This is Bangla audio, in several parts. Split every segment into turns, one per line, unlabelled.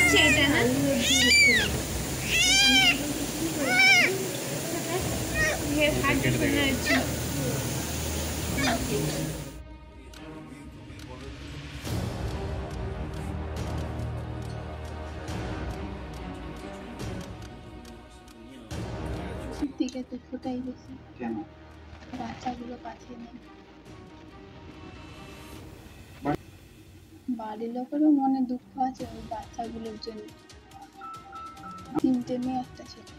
হচ্ছে এটা না হার্ট করে হচ্ছে
দিকে তো ফোটাই বেশি কেন বাচ্চাগুলো পাঠিয়ে নেই বাড়ির লোকেরও মনে দুঃখ আছে ওই বাচ্চাগুলোর জন্য 3টে মেয়ে একটা ছেলে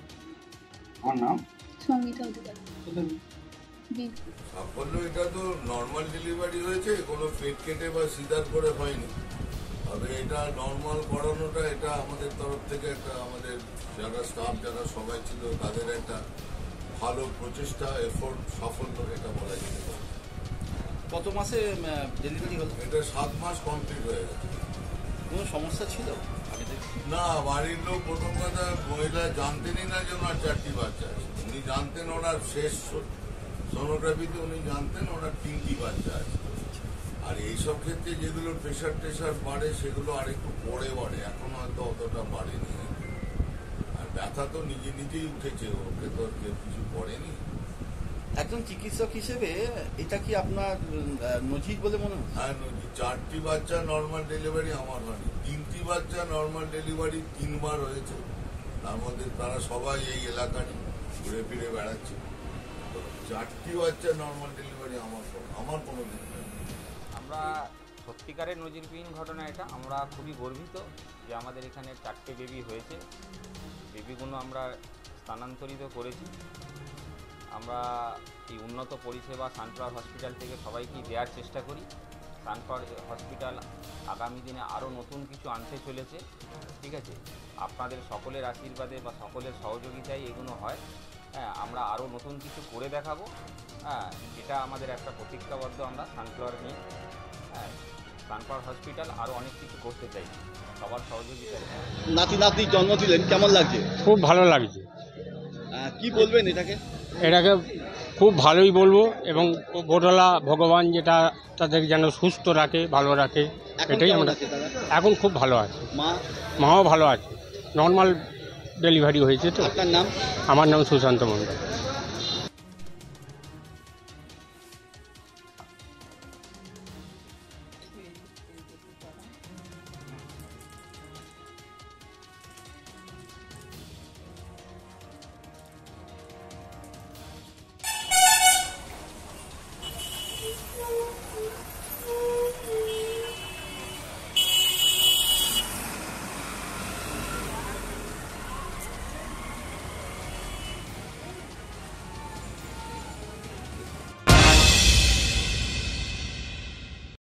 আমার নাম
সঙ্গীতা অধিকারী
সাফল্য এটা তো নর্মাল ডেলিভারি হয়েছে, কোনো পেট কেটে বা সিজার করে হয়নি। তবে এটা নর্মাল করানোটা এটা আমাদের তরফ থেকে একটা আমাদের যারা স্টাফ যারা সবাই ছিল তাদের একটা ভালো প্রচেষ্টা এফোর্ট সাফল্য এটা বলা যেতে পারে।
কত মাসে ডেলিভারি হলো?
এটা 7 মাস কমপ্লিট হয়ে গেছে।
কোনো সমস্যা ছিল
না, বাড়ির লোক প্রথম কথা মহিলা জানতেনই না যে ওনার 4টি বাচ্চা আছে। উনি জানতেন ওনার শেষ সোনোগ্রাফিতে উনি জানতেন ওনার 3টি বাচ্চা আছে। আর এইসব ক্ষেত্রে যেগুলো প্রেশার টেশার বাড়ে সেগুলো আরেকটু পরে বাড়ে, এখন হয়তো অতটা বাড়েনি। আর ব্যথা তো নিজে নিজেই উঠেছে, ওকে তো কেউ কিছু করেনি।
একজন চিকিৎসক হিসেবে এটা কি আপনার নজির বলে মনে হয়?
হ্যাঁ, 4টি বাচ্চা নর্মাল ডেলিভারি আমার হয়নি, 3টি বাচ্চা নর্মাল ডেলিভারি 3 বার হয়েছে। তার মধ্যে তারা সবাই এই এলাকারই ঘুরে ফিরে বেড়াচ্ছে। 4টি বাচ্চা নর্মাল ডেলিভারি আমার কোনো দিন হয়নি।
আমরা সত্যিকারের নজিরবিহীন ঘটনা এটা। আমরা খুবই গর্বিত যে আমাদের এখানে 4টে বেবি হয়েছে। বেবিগুলো আমরা স্থানান্তরিত করেছি। আমরা এই উন্নত পরিষেবা সানফ্লাওয়ার হসপিটাল থেকে সবাইকে দেওয়ার চেষ্টা করি। সানফ্লাওয়ার হসপিটাল আগামী দিনে আরও নতুন কিছু আনতে চলেছে, ঠিক আছে? আপনাদের সকলের আশীর্বাদে বা সকলের সহযোগিতায় এগুলো হয়। হ্যাঁ, আমরা আরও নতুন কিছু করে দেখাবো। হ্যাঁ, এটা আমাদের একটা প্রতিজ্ঞাবদ্ধ আমরা সানফ্লাওয়ার নিয়ে। হ্যাঁ, সানফ্লাওয়ার হসপিটাল আরও অনেক কিছু করতে চাই সবার সহযোগিতায়।
নাতি নাতনি জন্ম দিলেন, কেমন লাগছে?
খুব ভালো লাগছে।
কি বলবেন এটাকে?
এটাকে খুব ভালোই বলবো, এবং ভোরবেলা ভগবান যেটা তাদের যেন সুস্থ রাখে, ভালো রাখে, এটাই আমরা। এখন খুব ভালো আছে, মাও ভালো আছে। নর্মাল ডেলিভারি হয়েছে তো।
আপনার নাম?
আমার নাম সুশান্ত মণ্ডল।